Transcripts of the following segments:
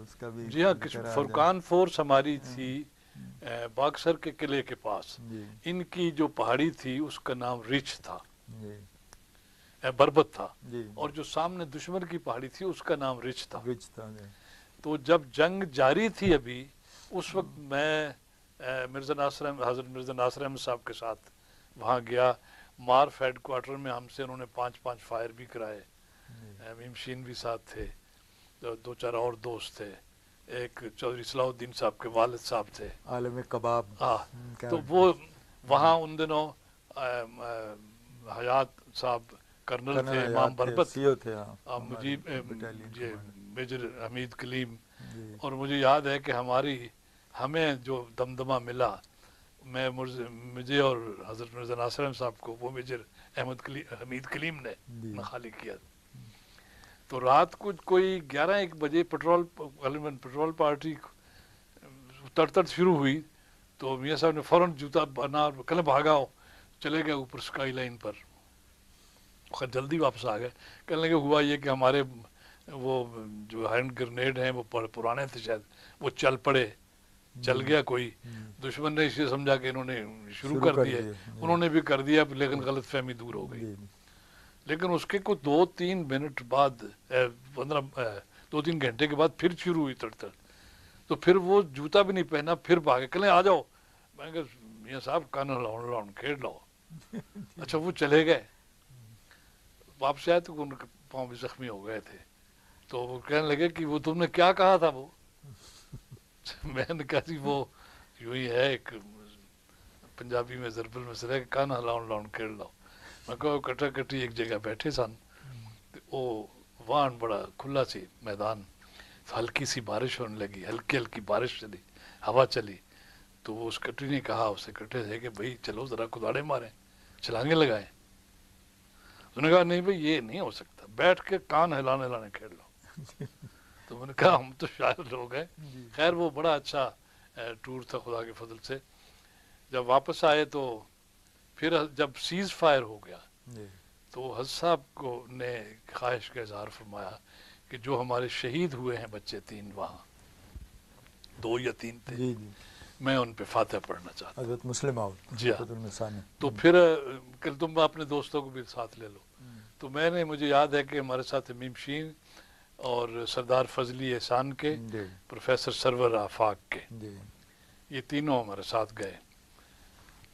उसका भी जी हाँ, जिक्र आ जाए। फुरकान फोर्स हमारी थी बाक्सर के किले के पास। जी इनकी जो पहाड़ी थी उसका नाम रिच था, जी बरबत था, जी और जो सामने दुश्मन की पहाड़ी थी उसका नाम रिच था। रिच था जी। तो जब जंग जारी थी अभी, उस वक्त मैं मिर्ज़ा नासिर हज़रत मिर्ज़ा नासिर अहमद साहब के साथ वहाँ गया। मार्फ हेड क्वार्टर में हमसे उन्होंने 5-5 फायर भी कराए। मीमशीन भी साथ थे, दो चार और दोस्त थे, एक चौधरी सलाहुद्दीन साहब के वालिद साहब थे। आलम कबाब। हाँ, क्या तो वो वहाँ उन दिनों हयात साहब कर्नल कर्नल थे, इमाम हयात थे, बरबत, सीओ थे, हाँ हमारे मुजीब बटालियन ये कमांडर। मेजर हमीद कलीम। जी और मुझे याद है कि हमें जो दमदमा मिला, मुझे और हज़रत मिर्ज़ा नासिर अहमद साहब को वो मेजर हमीद कलीम ने जी खाली किया। तो रात को कोई 11-1 बजे पेट्रोल पार्टी तड़तड़ शुरू हुई, तो मियाँ साहब ने फ़ौरन जूता बना और कहने भागाओ, चले गए ऊपर स्काई लाइन पर। खैर जल्दी वापस आ गए। कहने लगे हुआ ये कि हमारे वो जो हैंड ग्रेनेड हैं वो पुराने थे शायद, वो चल पड़े, चल गया कोई। दुश्मन ने इसे समझा कि इन्होंने शुरू कर दिए, उन्होंने भी कर दिया, लेकिन गलत फहमी दूर हो गई। जी लेकिन उसके कुछ 2-3 मिनट बाद 2-3 घंटे के बाद फिर शुरू हुई तड़तड़। तो फिर वो जूता भी नहीं पहना, फिर भागे, कहले आ जाओ। मैं कहा मियाँ साहब कान हिलाओ खेल लो। अच्छा वो चले गए, वापस आए तो उनके पाँव भी जख्मी हो गए थे। तो वो कहने लगे कि वो तुमने क्या कहा था वो मैंने कहा जी वो यूं ही है, एक पंजाबी में ज़रबुल मसला है, कान हिलाओ खेल लो। मैं कहा कट्टा कट्टी एक जगह बैठे सन, वो वाहन बड़ा खुला सी मैदान, तो हल्की सी बारिश होने लगी, हल्की हल्की बारिश चली, हवा चली। तो उस कट्टी ने कहा उससे कट्टे से कि भाई चलो ज़रा कुदाड़े मारें, छलांगे लगाएं। उसने कहा नहीं भाई ये नहीं हो सकता, बैठ के कान हिलाने खेल लो। तो मैंने कहा हम तो शायर लोग हैं। खैर वो बड़ा अच्छा टूर था खुदा के फजल से। जब वापस आए तो फिर जब सीज फायर हो गया, तो हज साहब को ने ख्वाहिश का इजहार फरमाया कि जो हमारे शहीद हुए हैं बच्चे 3 वहाँ, 2 या 3 थे, जी जी मैं उन पे फातिहा पढ़ना चाहता हूँ। हज़रत मुस्लिम आउट जी हाँ। निसानी। तो फिर कल तुम अपने दोस्तों को भी साथ ले लो। तो मुझे याद है कि हमारे साथ मीमशीन और सरदार फजली एहसान के, प्रोफेसर सरवर आफाक के, ये तीनों हमारे साथ गए।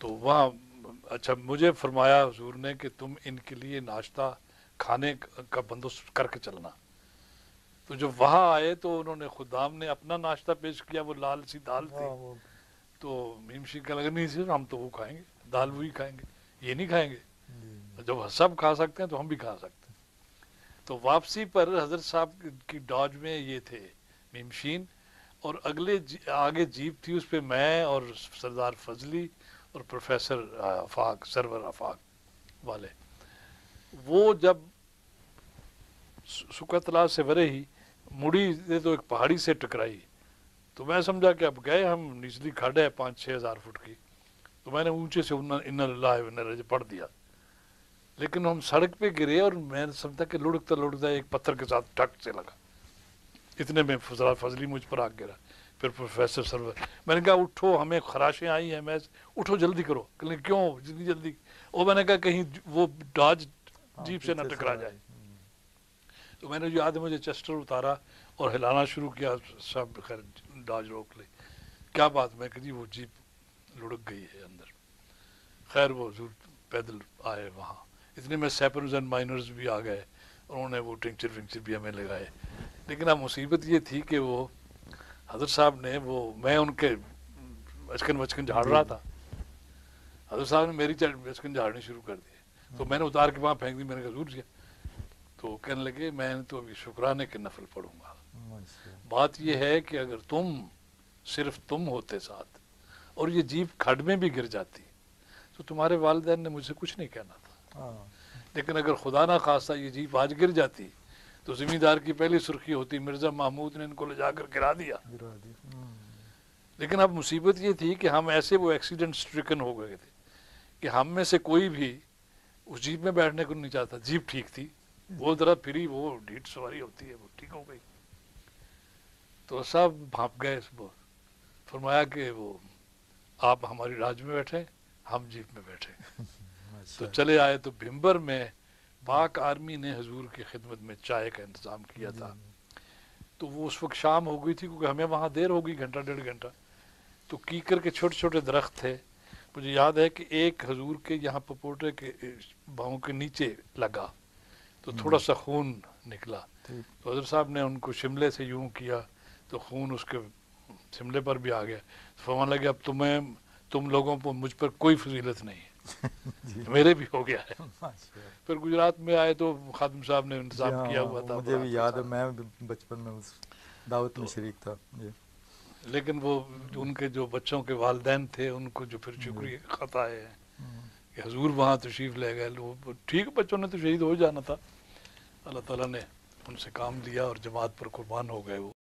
तो वहाँ अच्छा मुझे फरमाया हुजूर ने कि तुम इनके लिए नाश्ता खाने का बंदोबस्त करके चलना। तो जब वहाँ आए तो उन्होंने खुदाम ने अपना नाश्ता पेश किया, वो लाल सी दाल थी। तो मीमशी का लगा नहीं सर हम तो वो खाएंगे, दाल वही खाएंगे, ये नहीं खाएंगे। जब सब खा सकते हैं तो हम भी खा सकते हैं। तो वापसी पर हजरत साहब की डॉज में ये थे मीमशीन, और आगे जीप थी, उस पर मैं और सरदार फजली और प्रोफेसर आफाक, सरवर आफाक वाले। वो जब सुकतला से वरे ही मुड़ी दे तो एक पहाड़ी से टकराई, तो मैं समझा कि अब गए हम, निचली खड़ है 5-6 हज़ार फुट की। तो मैंने ऊंचे से इन्ना लिल्लाहि व इन्ना इलैहि राजिऊन पढ़ दिया, लेकिन हम सड़क पे गिरे और मैं समझा कि लुढ़कता एक पत्थर के साथ टक से लगा। इतने में फजली मुझ पर आ गिरा। फिर प्रोफेसर सरवर, मैंने कहा उठो हमें खराशें आई हैं, मैं उठो जल्दी करो। कहने क्यों जितनी जल्दी? और मैंने कहा कहीं वो डॉज जीप से ना टकरा जाए। तो मैंने जो याद है मुझे चेस्टर उतारा और हिलाना शुरू किया, सब खैर डॉज रोक ली। क्या बात? मैं कही वो जीप लुढ़क गई है अंदर। खैर वो पैदल आए वहाँ, इतने में सैपर्स एंड माइनर्स भी आ गए, उन्होंने वो टिंचर विंचर भी हमें लगाए। लेकिन अब मुसीबत ये थी कि वो हजरत साहब ने मैं उनके वचकन झाड़ रहा था, हजरत साहब ने मेरी वचकन झाड़नी शुरू कर दी। तो मैंने उतार के वहाँ फेंक दी, मैंने कहा जरूर किया। तो कहने लगे मैं तो अभी शुक्राने के नफल पढ़ूंगा। बात यह है कि अगर सिर्फ तुम होते साथ और ये जीप खड्ड में भी गिर जाती तो तुम्हारे वालिदैन ने मुझसे कुछ नहीं कहना था। लेकिन अगर खुदा ना खास्ता ये जीप आज गिर जाती तो जिम्मेदार की पहली सुर्खी होती मिर्ज़ा महमूद ने इनको ले जाकर गिरा दिया। लेकिन अब मुसीबत ये थी कि हम ऐसे वो एक्सीडेंट स्ट्रिकन हो गए थे कि हम में से कोई भी उस जीप में बैठने को नहीं चाहता। जीप ठीक थी, वो ज़रा फिरी, वो ढीठ सवारी होती है, वो ठीक हो गई। تو سب بھاپ گئے وہ، فرمایا کہ وہ آپ ہماری راج میں بیٹھے، ہم جیپ میں بیٹھے. تو چلے آئے تو بھمبر میں پاک آرمی نے حضور کی خدمت میں چائے کا انتظام کیا تھا. تو وہ اس وقت شام ہو گئی تھی کیونکہ ہمیں وہاں دیر ہو گئی، گھنٹہ ڈیڑھ گھنٹہ. تو کیکر کے چھوٹے چھوٹے درخت تھے. مجھے یاد ہے کہ ایک حضور کے یہاں پپوٹے کے باہوں کے نیچے لگا تو تھوڑا سا خون نکلا. تو حضرت صاحب نے ان کو شملے سے یوں کیا تو خون اس کے شملے پر بھی آ گیا. فرمانے لگے اب تم لوگوں کو مجھ پر کوئی فضیلت نہیں ہے، میرے بھی ہو گیا ہے. پھر گجرات میں آئے تو خادم صاحب نے انتظام کیا ہوا تھا. مجھے بھی یاد ہے، میں بچپن میں اس دعوت میں شریک تھا. لیکن وہ ان کے جو بچوں کے والدین تھے ان کو جو پھر شکریہ خط آئے ہیں کہ حضور وہاں تشریف لے گئے. ٹھیک بچوں نے تو شہید ہو جانا تھا، اللہ تعالیٰ نے ان سے کام لیا اور جماعت پر قربان ہو گئے وہ.